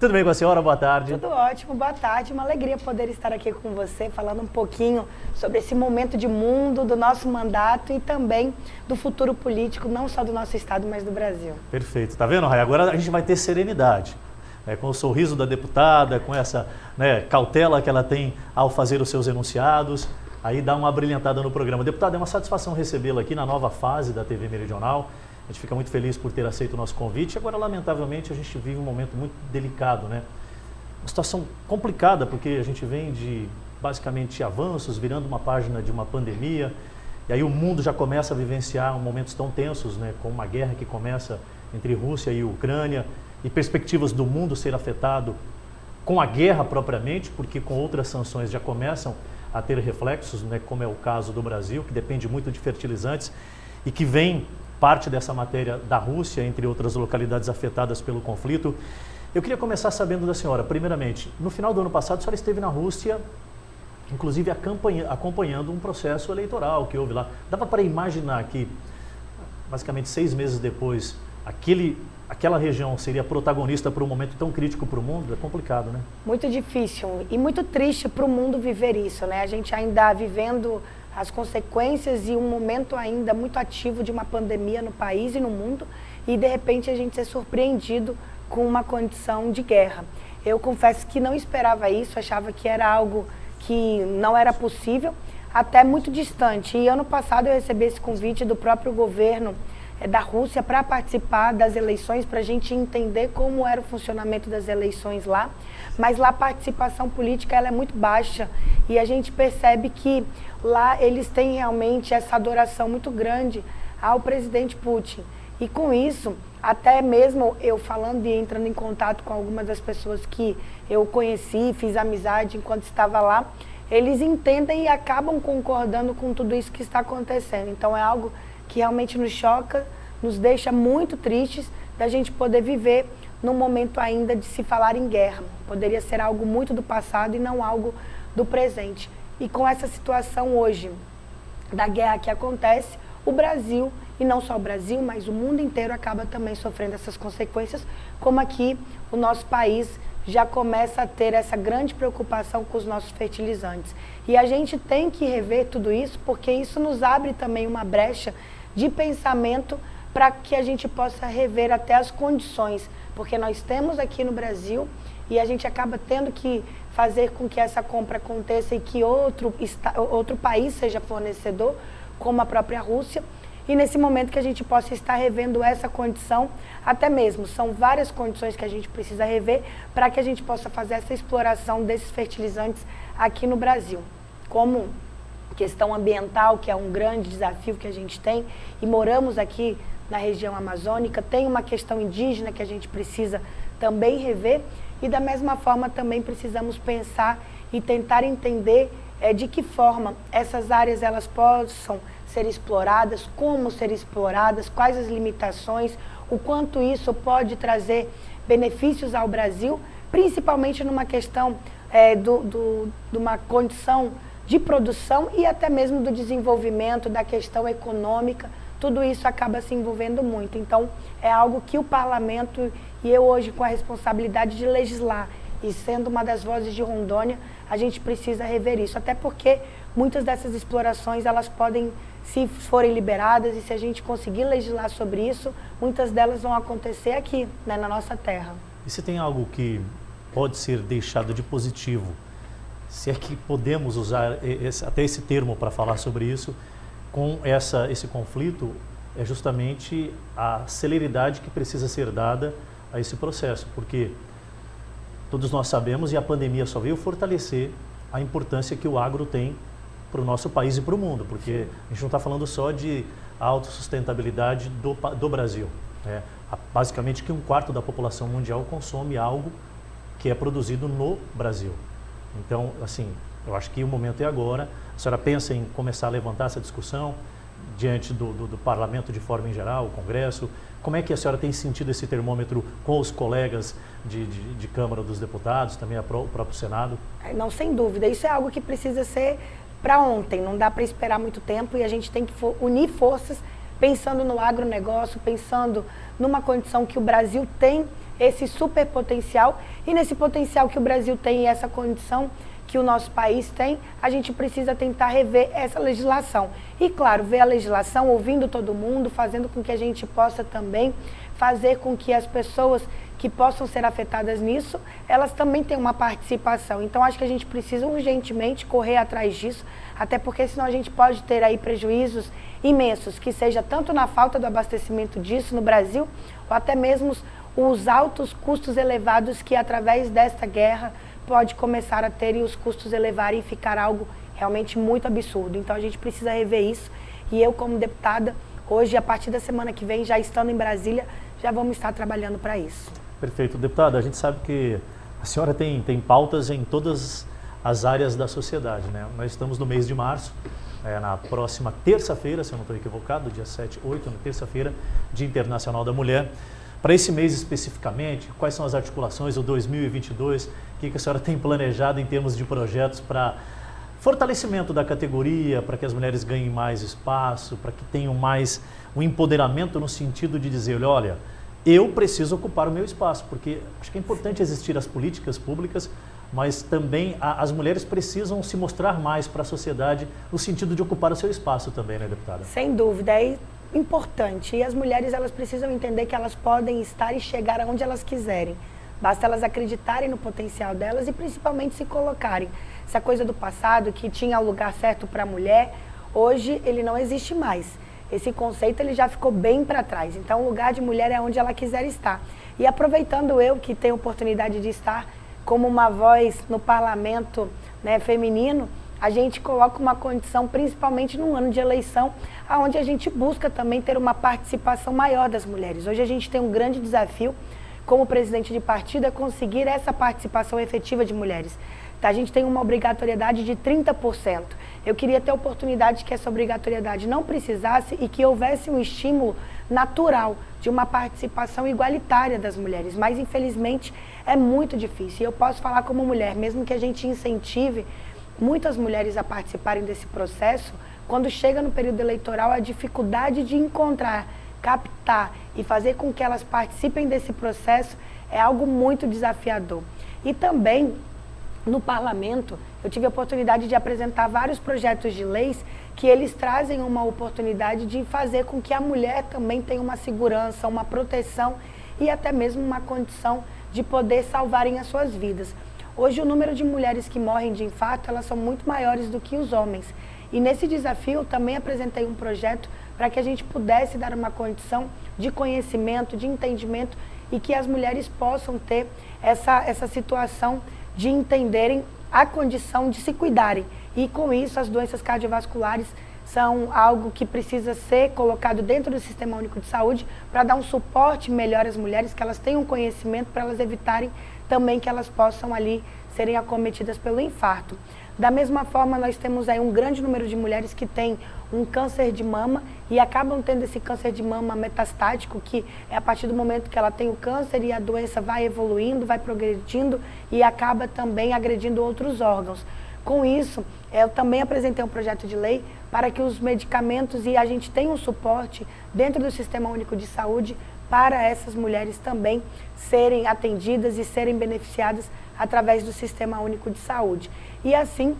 Tudo bem com a senhora? Boa tarde. Tudo ótimo, boa tarde. Uma alegria poder estar aqui com você, falando um pouquinho sobre esse momento de mundo, do nosso mandato e também do futuro político, não só do nosso estado, mas do Brasil. Perfeito. Tá vendo, Ray? Agora a gente vai ter serenidade. Com o sorriso da deputada, com essa cautela que ela tem ao fazer os seus enunciados, aí dá uma brilhantada no programa. Deputada, é uma satisfação recebê-la aqui na nova fase da TV Meridional. A gente fica muito feliz por ter aceito o nosso convite. Agora, lamentavelmente, a gente vive um momento muito delicado, né? Uma situação complicada, porque a gente vem de, basicamente, avanços, virando uma página de uma pandemia. E aí o mundo já começa a vivenciar momentos tão tensos, né? Com uma guerra que começa entre Rússia e Ucrânia, e perspectivas do mundo ser afetado com a guerra propriamente, porque com outras sanções já começam a ter reflexos, né? Como é o caso do Brasil, que depende muito de fertilizantes e que vem parte dessa matéria da Rússia, entre outras localidades afetadas pelo conflito. Eu queria começar sabendo da senhora, primeiramente, no final do ano passado a senhora esteve na Rússia, inclusive acompanhando um processo eleitoral que houve lá. Dava para imaginar que, basicamente 6 meses depois, aquela região seria protagonista para um momento tão crítico para o mundo? É complicado, né? Muito difícil e muito triste para o mundo viver isso, né? A gente ainda vivendo as consequências e um momento ainda muito ativo de uma pandemia no país e no mundo, e de repente a gente ser surpreendido com uma condição de guerra. Eu confesso que não esperava isso, achava que era algo que não era possível, até muito distante. E ano passado eu recebi esse convite do próprio governo da Rússia para participar das eleições, para a gente entender como era o funcionamento das eleições lá. Mas lá a participação política ela é muito baixa e a gente percebe que lá eles têm realmente essa adoração muito grande ao presidente Putin. E com isso, até mesmo eu falando e entrando em contato com algumas das pessoas que eu conheci, fiz amizade enquanto estava lá, eles entendem e acabam concordando com tudo isso que está acontecendo. Então é algo que realmente nos choca, nos deixa muito tristes da gente poder viver num momento ainda de se falar em guerra. Poderia ser algo muito do passado e não algo do presente. E com essa situação hoje da guerra que acontece, o Brasil, e não só o Brasil, mas o mundo inteiro acaba também sofrendo essas consequências, como aqui o nosso país já começa a ter essa grande preocupação com os nossos fertilizantes. E a gente tem que rever tudo isso, porque isso nos abre também uma brecha de pensamento para que a gente possa rever até as condições, porque nós temos aqui no Brasil e a gente acaba tendo que fazer com que essa compra aconteça e que outro país seja fornecedor, como a própria Rússia, e nesse momento que a gente possa estar revendo essa condição, até mesmo, são várias condições que a gente precisa rever para que a gente possa fazer essa exploração desses fertilizantes aqui no Brasil, como questão ambiental, que é um grande desafio que a gente tem, e moramos aqui na região amazônica, tem uma questão indígena que a gente precisa também rever, e da mesma forma também precisamos pensar e tentar entender de que forma essas áreas elas possam ser exploradas, como ser exploradas, quais as limitações, o quanto isso pode trazer benefícios ao Brasil, principalmente numa questão de uma condição de produção e até mesmo do desenvolvimento, da questão econômica, tudo isso acaba se envolvendo muito. Então, é algo que o parlamento e eu hoje com a responsabilidade de legislar e sendo uma das vozes de Rondônia, a gente precisa rever isso, até porque muitas dessas explorações, elas podem, se forem liberadas e se a gente conseguir legislar sobre isso, muitas delas vão acontecer aqui, né, na nossa terra. E se tem algo que pode ser deixado de positivo, se é que podemos usar até esse termo para falar sobre isso, com esse conflito, é justamente a celeridade que precisa ser dada a esse processo, porque todos nós sabemos, e a pandemia só veio fortalecer a importância que o agro tem para o nosso país e para o mundo, porque a gente não está falando só de autossustentabilidade do Brasil. Né? Basicamente que 1/4 da população mundial consome algo que é produzido no Brasil. Então, assim, eu acho que o momento é agora. A senhora pensa em começar a levantar essa discussão diante do parlamento de forma em geral, o Congresso? Como é que a senhora tem sentido esse termômetro com os colegas de Câmara dos Deputados, também o próprio Senado? Não, sem dúvida. Isso é algo que precisa ser para ontem, não dá para esperar muito tempo e a gente tem que unir forças pensando no agronegócio, pensando numa condição que o Brasil tem esse super potencial, e nesse potencial que o Brasil tem e essa condição que o nosso país tem, a gente precisa tentar rever essa legislação. E claro, ver a legislação, ouvindo todo mundo, fazendo com que a gente possa também fazer com que as pessoas que possam ser afetadas nisso, elas também tenham uma participação. Então acho que a gente precisa urgentemente correr atrás disso, até porque senão a gente pode ter aí prejuízos imensos, que seja tanto na falta do abastecimento disso no Brasil, ou até mesmo os altos custos elevados que através desta guerra pode começar a ter e os custos elevarem e ficar algo realmente muito absurdo. Então a gente precisa rever isso, e eu como deputada, hoje a partir da semana que vem, já estando em Brasília, já vamos estar trabalhando para isso. Perfeito. Deputada, a gente sabe que a senhora tem pautas em todas as áreas da sociedade, né? Nós estamos no mês de março, na próxima terça-feira, se eu não estou equivocado, dia 7, 8, na terça-feira, Dia Internacional da Mulher. Para esse mês especificamente, quais são as articulações do 2022? O que a senhora tem planejado em termos de projetos para fortalecimento da categoria, para que as mulheres ganhem mais espaço, para que tenham mais um empoderamento no sentido de dizer, olha, eu preciso ocupar o meu espaço, porque acho que é importante existir as políticas públicas, mas também as mulheres precisam se mostrar mais para a sociedade no sentido de ocupar o seu espaço também, né, deputada? Sem dúvida, é importante. E as mulheres, elas precisam entender que elas podem estar e chegar aonde elas quiserem. Basta elas acreditarem no potencial delas e principalmente se colocarem. Essa coisa do passado, que tinha o lugar certo para a mulher, hoje ele não existe mais. Esse conceito ele já ficou bem para trás. Então o lugar de mulher é onde ela quiser estar. E aproveitando eu que tenho oportunidade de estar como uma voz no parlamento, né, feminino, a gente coloca uma condição, principalmente num ano de eleição, onde a gente busca também ter uma participação maior das mulheres. Hoje a gente tem um grande desafio, como presidente de partido, é conseguir essa participação efetiva de mulheres. A gente tem uma obrigatoriedade de 30%. Eu queria ter a oportunidade que essa obrigatoriedade não precisasse e que houvesse um estímulo natural de uma participação igualitária das mulheres. Mas, infelizmente, é muito difícil. E eu posso falar como mulher, mesmo que a gente incentive muitas mulheres a participarem desse processo, quando chega no período eleitoral, a dificuldade de encontrar, captar e fazer com que elas participem desse processo é algo muito desafiador. E também, no parlamento, eu tive a oportunidade de apresentar vários projetos de leis que eles trazem uma oportunidade de fazer com que a mulher também tenha uma segurança, uma proteção e até mesmo uma condição de poder salvarem as suas vidas. Hoje o número de mulheres que morrem de infarto, elas são muito maiores do que os homens. E nesse desafio eu também apresentei um projeto para que a gente pudesse dar uma condição de conhecimento, de entendimento e que as mulheres possam ter essa situação de entenderem a condição de se cuidarem. E com isso as doenças cardiovasculares são algo que precisa ser colocado dentro do Sistema Único de Saúde para dar um suporte melhor às mulheres, que elas tenham conhecimento para elas evitarem também que elas possam ali serem acometidas pelo infarto. Da mesma forma, nós temos aí um grande número de mulheres que têm um câncer de mama e acabam tendo esse câncer de mama metastático, que é a partir do momento que ela tem o câncer e a doença vai evoluindo, vai progredindo e acaba também agredindo outros órgãos. Com isso, eu também apresentei um projeto de lei para que os medicamentos e a gente tenha um suporte dentro do Sistema Único de Saúde para essas mulheres também serem atendidas e serem beneficiadas através do Sistema Único de Saúde. E assim,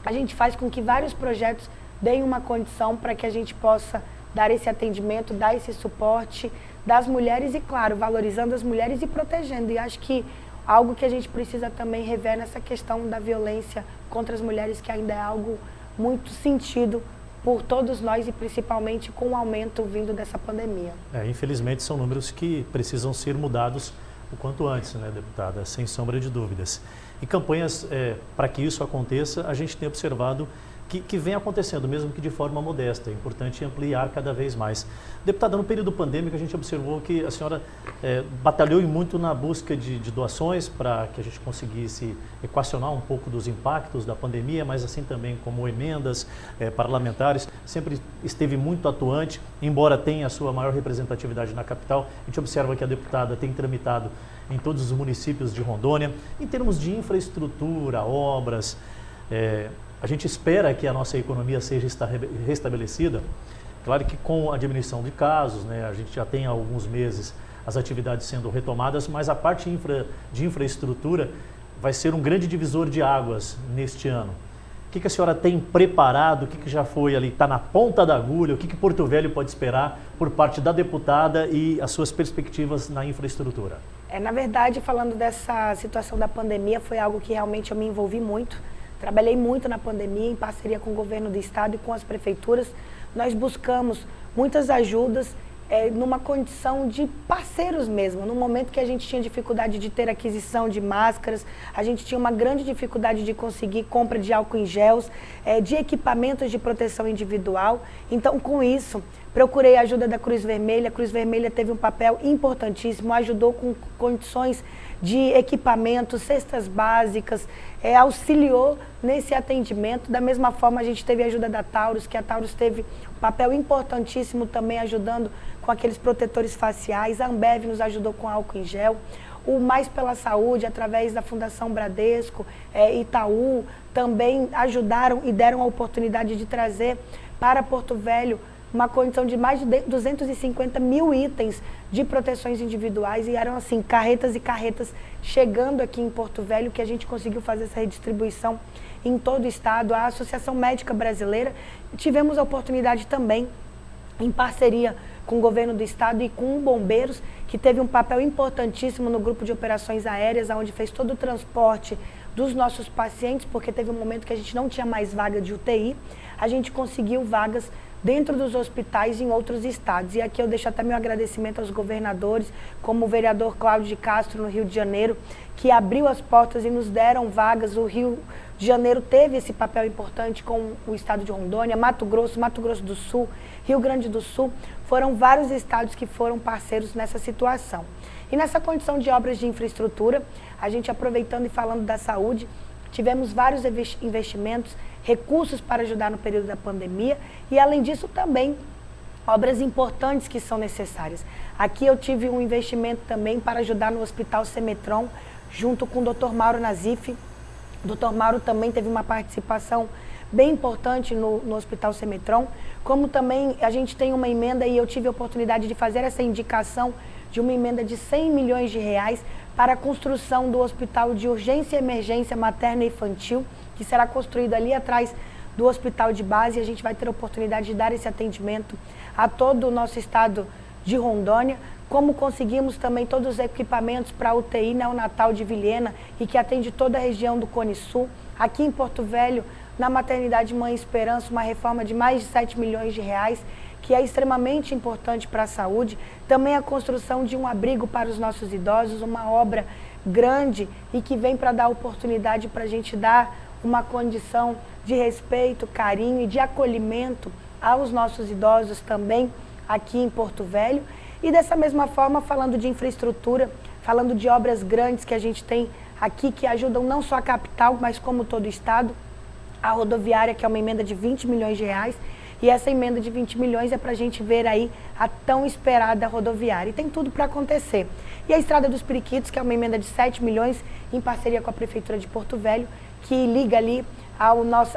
a gente faz com que vários projetos deem uma condição para que a gente possa dar esse atendimento, dar esse suporte das mulheres e, claro, valorizando as mulheres e protegendo. E acho que algo que a gente precisa também rever nessa questão da violência contra as mulheres, que ainda é algo muito sentido por todos nós e principalmente com o aumento vindo dessa pandemia. Infelizmente são números que precisam ser mudados o quanto antes, né, deputada, sem sombra de dúvidas. E campanhas para que isso aconteça, a gente tem observado que vem acontecendo, mesmo que de forma modesta. É importante ampliar cada vez mais. Deputada, no período pandêmico, a gente observou que a senhora batalhou muito na busca de doações para que a gente conseguisse equacionar um pouco dos impactos da pandemia, mas assim também como emendas parlamentares. Sempre esteve muito atuante, embora tenha a sua maior representatividade na capital. A gente observa que a deputada tem tramitado em todos os municípios de Rondônia. Em termos de infraestrutura, obras, a gente espera que a nossa economia seja restabelecida. Claro que com a diminuição de casos, né, a gente já tem há alguns meses as atividades sendo retomadas, mas a parte de infraestrutura vai ser um grande divisor de águas neste ano. O que a senhora tem preparado, o que já foi ali, está na ponta da agulha, o que Porto Velho pode esperar por parte da deputada e as suas perspectivas na infraestrutura? Na verdade, falando dessa situação da pandemia, foi algo que realmente eu me envolvi muito. Trabalhei muito na pandemia, em parceria com o governo do estado e com as prefeituras. Nós buscamos muitas ajudas numa condição de parceiros mesmo. No momento que a gente tinha dificuldade de ter aquisição de máscaras, a gente tinha uma grande dificuldade de conseguir compra de álcool em gel, de equipamentos de proteção individual. Então, com isso, procurei a ajuda da Cruz Vermelha. A Cruz Vermelha teve um papel importantíssimo, ajudou com condições de equipamentos, cestas básicas, auxiliou nesse atendimento. Da mesma forma, a gente teve a ajuda da Taurus, que a Taurus teve um papel importantíssimo também ajudando com aqueles protetores faciais. A Ambev nos ajudou com álcool em gel. O Mais pela Saúde, através da Fundação Bradesco, Itaú, também ajudaram e deram a oportunidade de trazer para Porto Velho uma condição de mais de 250 mil itens de proteções individuais, e eram assim, carretas e carretas chegando aqui em Porto Velho, que a gente conseguiu fazer essa redistribuição em todo o estado. A Associação Médica Brasileira, tivemos a oportunidade também, em parceria com o governo do estado e com o Bombeiros, que teve um papel importantíssimo no grupo de operações aéreas, onde fez todo o transporte dos nossos pacientes, porque teve um momento que a gente não tinha mais vaga de UTI, a gente conseguiu vagas dentro dos hospitais em outros estados. E aqui eu deixo até meu agradecimento aos governadores, como o vereador Cláudio de Castro, no Rio de Janeiro, que abriu as portas e nos deram vagas. O Rio de Janeiro teve esse papel importante com o estado de Rondônia, Mato Grosso do Sul, Rio Grande do Sul. Foram vários estados que foram parceiros nessa situação. E nessa condição de obras de infraestrutura, a gente aproveitando e falando da saúde, tivemos vários investimentos, recursos para ajudar no período da pandemia e, além disso, também obras importantes que são necessárias. Aqui eu tive um investimento também para ajudar no Hospital Semetron, junto com o Dr. Mauro Nazif. O Dr. Mauro também teve uma participação bem importante no Hospital Semetron, como também a gente tem uma emenda e eu tive a oportunidade de fazer essa indicação de uma emenda de 100 milhões de reais para a construção do Hospital de Urgência e Emergência Materna e Infantil, que será construído ali atrás do Hospital de Base, e a gente vai ter a oportunidade de dar esse atendimento a todo o nosso estado de Rondônia, como conseguimos também todos os equipamentos para a UTI neonatal de Vilhena e que atende toda a região do Cone Sul. Aqui em Porto Velho, na Maternidade Mãe Esperança, uma reforma de mais de 7 milhões de reais, que é extremamente importante para a saúde. Também a construção de um abrigo para os nossos idosos, uma obra grande e que vem para dar oportunidade para a gente dar uma condição de respeito, carinho e de acolhimento aos nossos idosos também aqui em Porto Velho. E dessa mesma forma, falando de infraestrutura, falando de obras grandes que a gente tem aqui, que ajudam não só a capital, mas como todo o estado, a rodoviária, que é uma emenda de 20 milhões de reais, e essa emenda de 20 milhões é para a gente ver aí a tão esperada rodoviária. E tem tudo para acontecer. E a Estrada dos Periquitos, que é uma emenda de 7 milhões, em parceria com a Prefeitura de Porto Velho, que liga ali à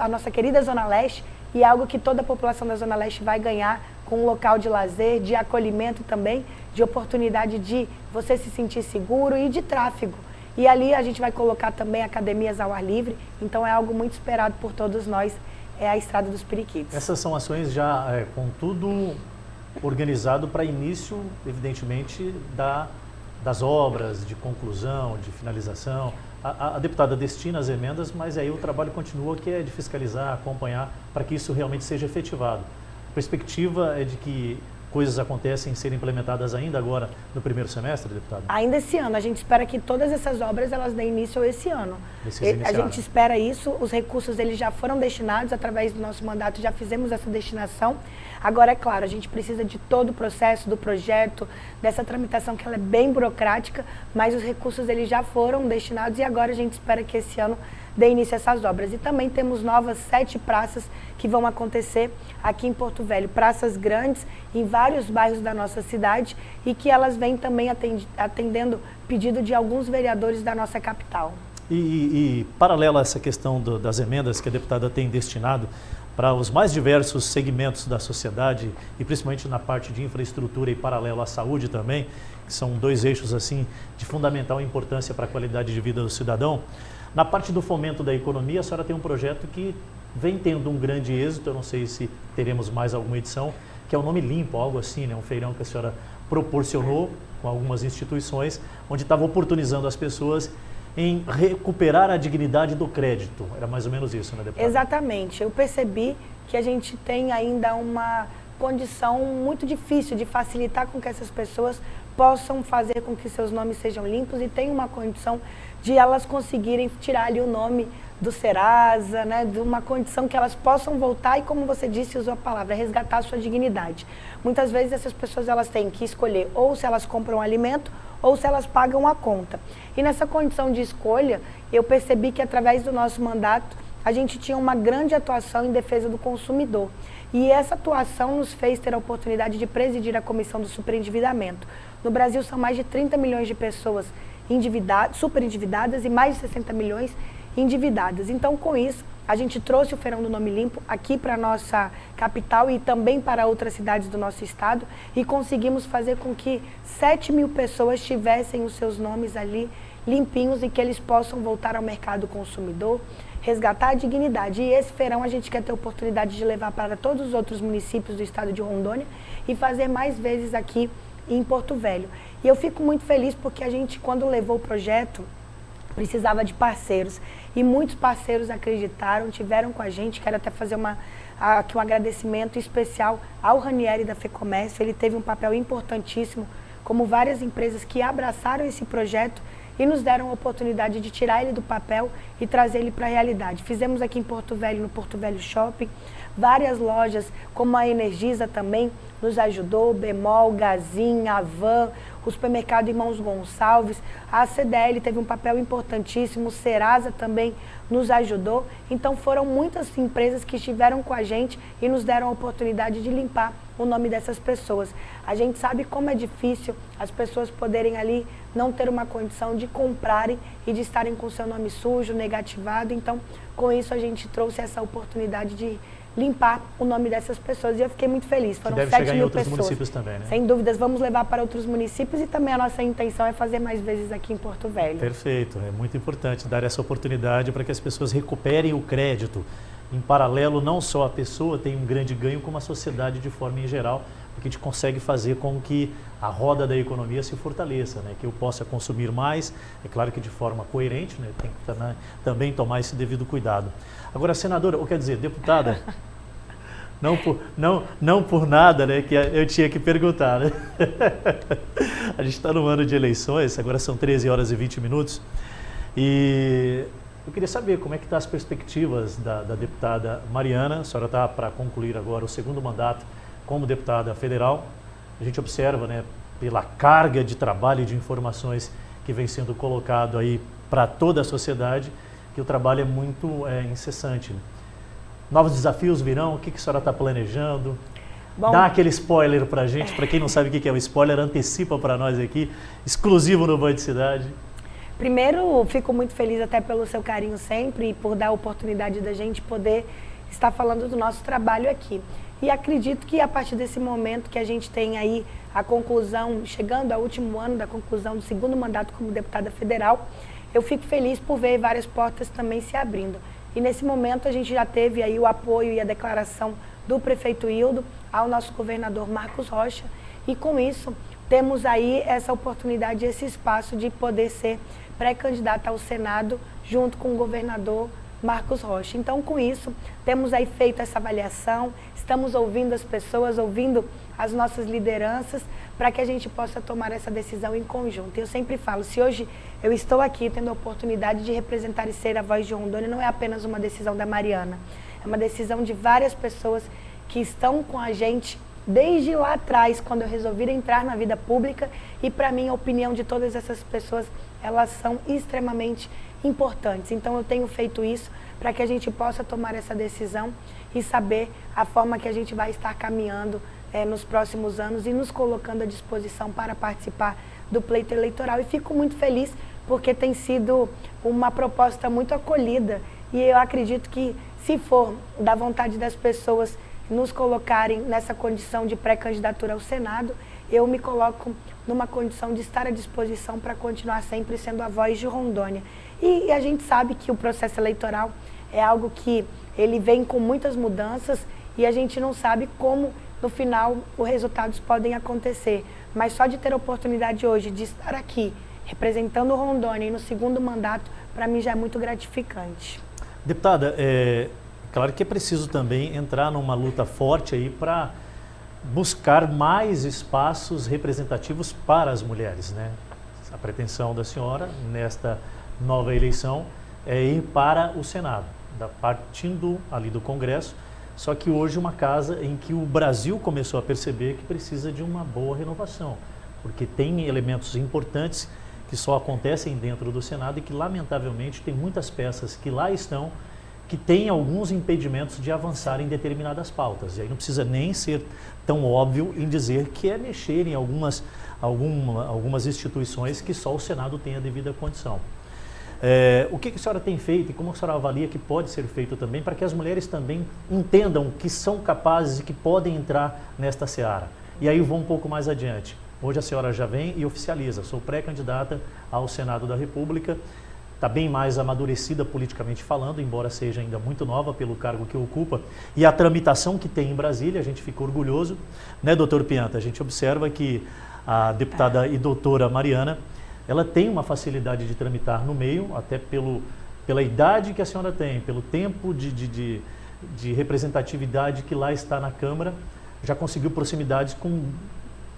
nossa querida Zona Leste, e é algo que toda a população da Zona Leste vai ganhar, com um local de lazer, de acolhimento também, de oportunidade de você se sentir seguro e de tráfego. E ali a gente vai colocar também academias ao ar livre, então é algo muito esperado por todos nós, é a Estrada dos Periquitos. Essas são ações já com tudo organizado para início, evidentemente, das obras, de conclusão, de finalização. A deputada destina as emendas, mas aí o trabalho continua, que é de fiscalizar, acompanhar, para que isso realmente seja efetivado. A perspectiva é de que coisas acontecem serem implementadas ainda agora no primeiro semestre, deputada? Ainda esse ano. A gente espera que todas essas obras elas deem início esse ano. A gente espera isso. Os recursos eles já foram destinados através do nosso mandato, já fizemos essa destinação. Agora, é claro, a gente precisa de todo o processo do projeto, dessa tramitação que ela é bem burocrática, mas os recursos eles já foram destinados e agora a gente espera que esse ano dê início a essas obras. E também temos novas 7 praças que vão acontecer aqui em Porto Velho. Praças grandes em vários bairros da nossa cidade e que elas vêm também atendendo pedido de alguns vereadores da nossa capital. E paralelo a essa questão das emendas que a deputada tem destinado, para os mais diversos segmentos da sociedade e principalmente na parte de infraestrutura e paralelo à saúde também, que são dois eixos assim de fundamental importância para a qualidade de vida do cidadão. Na parte do fomento da economia, a senhora tem um projeto que vem tendo um grande êxito, eu não sei se teremos mais alguma edição, que é o Nome Limpo, algo assim, né? Um feirão que a senhora proporcionou com algumas instituições, onde estava oportunizando as pessoas em recuperar a dignidade do crédito. Era mais ou menos isso, né, deputada? Exatamente. Eu percebi que a gente tem ainda uma condição muito difícil de facilitar com que essas pessoas possam fazer com que seus nomes sejam limpos e tem uma condição de elas conseguirem tirar ali o nome do Serasa, né, de uma condição que elas possam voltar e, como você disse, usou a palavra, resgatar a sua dignidade. Muitas vezes essas pessoas elas têm que escolher ou se elas compram um alimento ou se elas pagam a conta. E nessa condição de escolha, eu percebi que através do nosso mandato, a gente tinha uma grande atuação em defesa do consumidor. E essa atuação nos fez ter a oportunidade de presidir a Comissão do Superendividamento. No Brasil, são mais de 30 milhões de pessoas superendividadas e mais de 60 milhões endividadas. Então, com isso, a gente trouxe o Feirão do Nome Limpo aqui para a nossa capital e também para outras cidades do nosso estado e conseguimos fazer com que 7 mil pessoas tivessem os seus nomes ali limpinhos e que eles possam voltar ao mercado consumidor, resgatar a dignidade. E esse feirão a gente quer ter a oportunidade de levar para todos os outros municípios do estado de Rondônia e fazer mais vezes aqui em Porto Velho. E eu fico muito feliz porque a gente, quando levou o projeto, precisava de parceiros. E muitos parceiros acreditaram, tiveram com a gente. Quero até fazer aqui um agradecimento especial ao Ranieri da FEComércio. Ele teve um papel importantíssimo, como várias empresas que abraçaram esse projeto e nos deram a oportunidade de tirar ele do papel e trazer ele para a realidade. Fizemos aqui em Porto Velho, no Porto Velho Shopping, várias lojas, como a Energisa também nos ajudou, Bemol, Gazin, Avan, o supermercado Irmãos Gonçalves, a CDL teve um papel importantíssimo, o Serasa também nos ajudou. Então foram muitas empresas que estiveram com a gente e nos deram a oportunidade de limpar o nome dessas pessoas. A gente sabe como é difícil as pessoas poderem ali não ter uma condição de comprarem e de estarem com seu nome sujo, negativado. Então, com isso a gente trouxe essa oportunidade de limpar o nome dessas pessoas e eu fiquei muito feliz. Foram 7 mil pessoas. Deve chegar em outros municípios também, né? Sem dúvidas, vamos levar para outros municípios e também a nossa intenção é fazer mais vezes aqui em Porto Velho. Perfeito, é muito importante dar essa oportunidade para que as pessoas recuperem o crédito. Em paralelo, não só a pessoa tem um grande ganho, como a sociedade de forma em geral, porque a gente consegue fazer com que a roda da economia se fortaleça, né? Que eu possa consumir mais, é claro que de forma coerente, né? Tem que também tomar esse devido cuidado. Agora, senadora, ou quer dizer, deputada, não por nada, né, que eu tinha que perguntar, né? A gente está no ano de eleições, agora são 13 horas e 20 minutos, e eu queria saber como é que estão as perspectivas da deputada Mariana. A senhora está para concluir agora o segundo mandato como deputada federal. A gente observa, né, pela carga de trabalho e de informações que vem sendo colocado aí para toda a sociedade, que o trabalho é muito incessante. Novos desafios virão? O que a senhora está planejando? Bom, dá aquele spoiler para a gente. Para quem não sabe o que é o spoiler, antecipa para nós aqui, exclusivo no Band Cidade. Primeiro, fico muito feliz até pelo seu carinho sempre e por dar a oportunidade da gente poder estar falando do nosso trabalho aqui. E acredito que a partir desse momento que a gente tem aí a conclusão, chegando ao último ano da conclusão do segundo mandato como deputada federal, eu fico feliz por ver várias portas também se abrindo. E nesse momento a gente já teve aí o apoio e a declaração do prefeito Hildo ao nosso governador Marcos Rocha. E com isso temos aí essa oportunidade, esse espaço de poder ser pré-candidata ao Senado junto com o governador Marcos Rocha. Então, com isso, temos aí feito essa avaliação, estamos ouvindo as pessoas, ouvindo as nossas lideranças, para que a gente possa tomar essa decisão em conjunto. Eu sempre falo, se hoje eu estou aqui tendo a oportunidade de representar e ser a voz de Rondônia, não é apenas uma decisão da Mariana, é uma decisão de várias pessoas que estão com a gente desde lá atrás, quando eu resolvi entrar na vida pública, e para mim a opinião de todas essas pessoas, elas são extremamente importantes. Então eu tenho feito isso para que a gente possa tomar essa decisão e saber a forma que a gente vai estar caminhando nos próximos anos e nos colocando à disposição para participar do pleito eleitoral. E fico muito feliz porque tem sido uma proposta muito acolhida. E eu acredito que, se for da vontade das pessoas nos colocarem nessa condição de pré-candidatura ao Senado, eu me coloco numa condição de estar à disposição para continuar sempre sendo a voz de Rondônia. E a gente sabe que o processo eleitoral é algo que ele vem com muitas mudanças e a gente não sabe como, no final, os resultados podem acontecer. Mas só de ter a oportunidade hoje de estar aqui, representando Rondônia e no segundo mandato, para mim já é muito gratificante. Deputada, claro que é preciso também entrar numa luta forte aí para buscar mais espaços representativos para as mulheres, né? A pretensão da senhora nesta nova eleição é ir para o Senado, partindo ali do Congresso, só que hoje uma casa em que o Brasil começou a perceber que precisa de uma boa renovação, porque tem elementos importantes que só acontecem dentro do Senado e que, lamentavelmente, tem muitas peças que lá estão que têm alguns impedimentos de avançar em determinadas pautas. E aí não precisa nem ser tão óbvio em dizer que é mexer em algumas instituições que só o Senado tem a devida condição. O que a senhora tem feito e como a senhora avalia que pode ser feito também para que as mulheres também entendam que são capazes e que podem entrar nesta seara? E aí vou um pouco mais adiante. Hoje a senhora já vem e oficializa, sou pré-candidata ao Senado da República, está bem mais amadurecida politicamente falando, embora seja ainda muito nova pelo cargo que ocupa, e a tramitação que tem em Brasília, a gente fica orgulhoso, né, doutor Pianta? A gente observa que a deputada e doutora Mariana, ela tem uma facilidade de tramitar no meio, até pela idade que a senhora tem, pelo tempo de representatividade que lá está na Câmara, já conseguiu proximidades com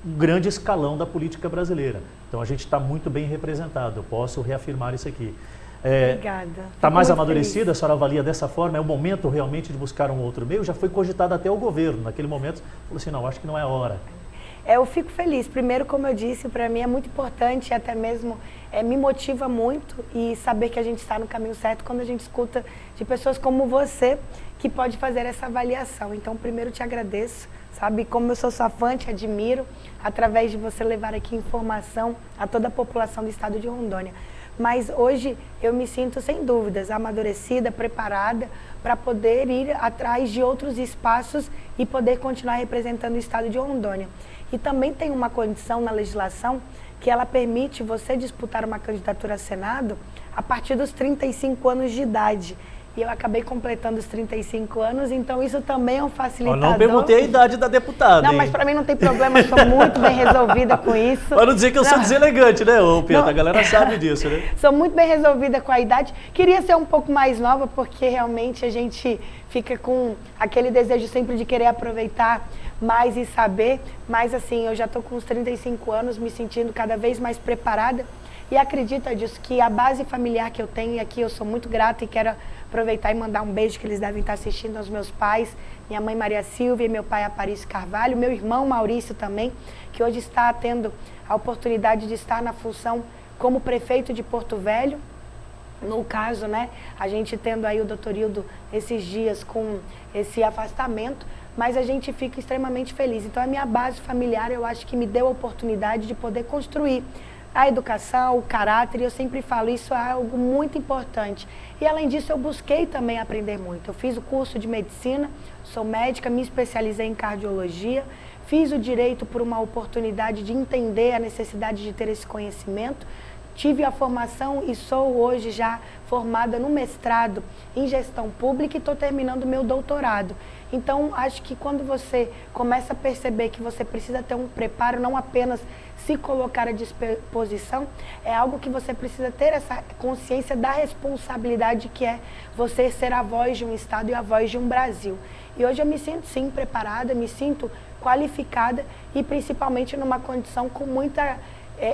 um grande escalão da política brasileira. Então a gente está muito bem representado, eu posso reafirmar isso aqui. Obrigada. Está mais amadurecida, a senhora avalia dessa forma? É o momento realmente de buscar um outro meio? Já foi cogitado até o governo, naquele momento, falou assim, não, acho que não é a hora. Eu fico feliz. Primeiro, como eu disse, para mim é muito importante, até mesmo me motiva muito e saber que a gente está no caminho certo quando a gente escuta de pessoas como você que pode fazer essa avaliação. Então, primeiro te agradeço, sabe, como eu sou sua fã, te admiro, através de você levar aqui informação a toda a população do estado de Rondônia. Mas hoje eu me sinto, sem dúvidas, amadurecida, preparada para poder ir atrás de outros espaços e poder continuar representando o estado de Rondônia. E também tem uma condição na legislação que ela permite você disputar uma candidatura a Senado a partir dos 35 anos de idade. E eu acabei completando os 35 anos, então isso também é um facilitador. Eu não perguntei a idade da deputada. Não, mas para mim não tem problema, eu sou muito bem resolvida com isso. Para não dizer que eu sou deselegante, né, ô Pieta? A galera sabe disso, né? Sou muito bem resolvida com a idade. Queria ser um pouco mais nova, porque realmente a gente fica com aquele desejo sempre de querer aproveitar mais e saber. Mas assim, eu já estou com uns 35 anos, me sentindo cada vez mais preparada. E acredita disso, que a base familiar que eu tenho, e aqui eu sou muito grata e quero aproveitar e mandar um beijo que eles devem estar assistindo aos meus pais, minha mãe Maria Silvia e meu pai Aparício Carvalho, meu irmão Maurício também, que hoje está tendo a oportunidade de estar na função como prefeito de Porto Velho. No caso, né, a gente tendo aí o doutor Hildo esses dias com esse afastamento, mas a gente fica extremamente feliz. Então a minha base familiar, eu acho que me deu a oportunidade de poder construir a educação, o caráter, e eu sempre falo, isso é algo muito importante. E além disso, eu busquei também aprender muito. Eu fiz o curso de medicina, sou médica, me especializei em cardiologia, fiz o direito por uma oportunidade de entender a necessidade de ter esse conhecimento, tive a formação e sou hoje já formada no mestrado em gestão pública e estou terminando o meu doutorado. Então, acho que quando você começa a perceber que você precisa ter um preparo, não apenas se colocar à disposição, é algo que você precisa ter essa consciência da responsabilidade que é você ser a voz de um Estado e a voz de um Brasil. E hoje eu me sinto, sim, preparada, me sinto qualificada e principalmente numa condição com muita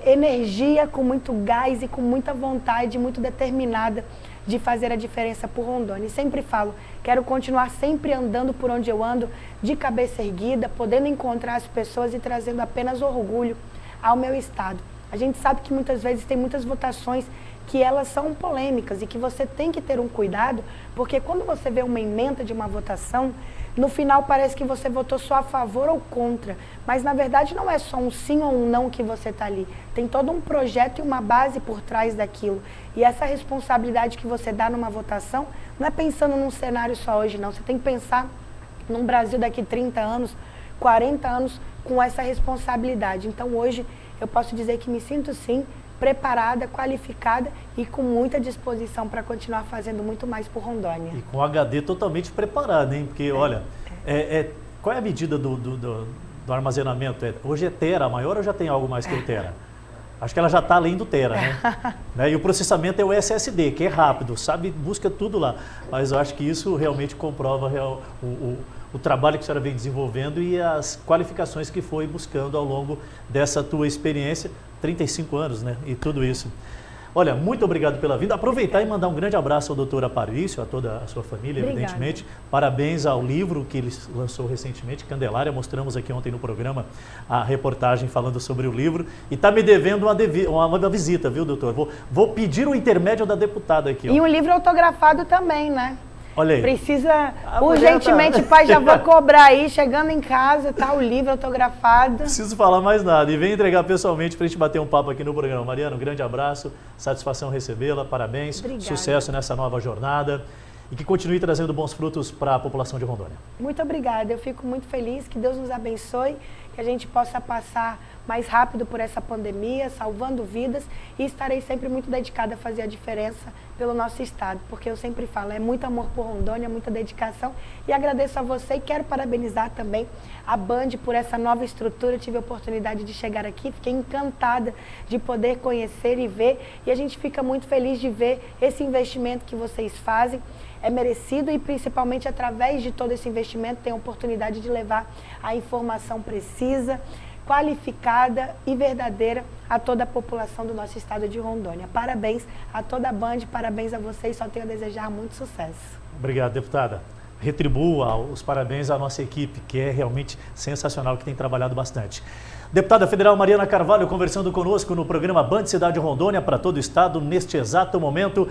energia, com muito gás e com muita vontade, muito determinada de fazer a diferença por Rondônia. E sempre falo, quero continuar sempre andando por onde eu ando, de cabeça erguida, podendo encontrar as pessoas e trazendo apenas orgulho ao meu estado. A gente sabe que muitas vezes tem muitas votações que elas são polêmicas e que você tem que ter um cuidado, porque quando você vê uma emenda de uma votação, no final parece que você votou só a favor ou contra, mas na verdade não é só um sim ou um não que você está ali. Tem todo um projeto e uma base por trás daquilo. E essa responsabilidade que você dá numa votação não é pensando num cenário só hoje, não. Você tem que pensar num Brasil daqui 30 anos, 40 anos com essa responsabilidade. Então hoje eu posso dizer que me sinto sim preparada, qualificada e com muita disposição para continuar fazendo muito mais por Rondônia. E com o HD totalmente preparado, hein? Porque, olha, qual é a medida do armazenamento? Hoje é tera maior ou já tem algo mais que o tera? Acho que ela já está além do tera, né? E o processamento é o SSD, que é rápido, sabe? Busca tudo lá. Mas eu acho que isso realmente comprova o trabalho que a senhora vem desenvolvendo e as qualificações que foi buscando ao longo dessa tua experiência, 35 anos, né? E tudo isso. Olha, muito obrigado pela vinda. Aproveitar e mandar um grande abraço ao doutor Aparício, a toda a sua família, Obrigada. Evidentemente. Parabéns ao livro que ele lançou recentemente, Candelária. Mostramos aqui ontem no programa a reportagem falando sobre o livro. E está me devendo uma visita, viu, doutor? Vou pedir o intermédio da deputada aqui. Ó. E um livro autografado também, né? Olha aí. Precisa urgentemente, pai, já vou cobrar aí, chegando em casa, tá o livro autografado. Não preciso falar mais nada. E vem entregar pessoalmente para a gente bater um papo aqui no programa. Mariana, um grande abraço, satisfação recebê-la, parabéns, Obrigada. Sucesso nessa nova jornada e que continue trazendo bons frutos para a população de Rondônia. Muito obrigada, eu fico muito feliz, que Deus nos abençoe, que a gente possa passar mais rápido por essa pandemia, salvando vidas, e estarei sempre muito dedicada a fazer a diferença pelo nosso estado, porque eu sempre falo, é muito amor por Rondônia, muita dedicação, e agradeço a você e quero parabenizar também a Band por essa nova estrutura. Eu tive a oportunidade de chegar aqui, fiquei encantada de poder conhecer e ver, e a gente fica muito feliz de ver esse investimento que vocês fazem. É merecido e principalmente através de todo esse investimento tem a oportunidade de levar a informação precisa, qualificada e verdadeira a toda a população do nosso estado de Rondônia. Parabéns a toda a Band, parabéns a vocês, só tenho a desejar muito sucesso. Obrigado, deputada. Retribua os parabéns à nossa equipe, que é realmente sensacional, que tem trabalhado bastante. Deputada Federal Mariana Carvalho conversando conosco no programa Band Cidade Rondônia para todo o estado neste exato momento.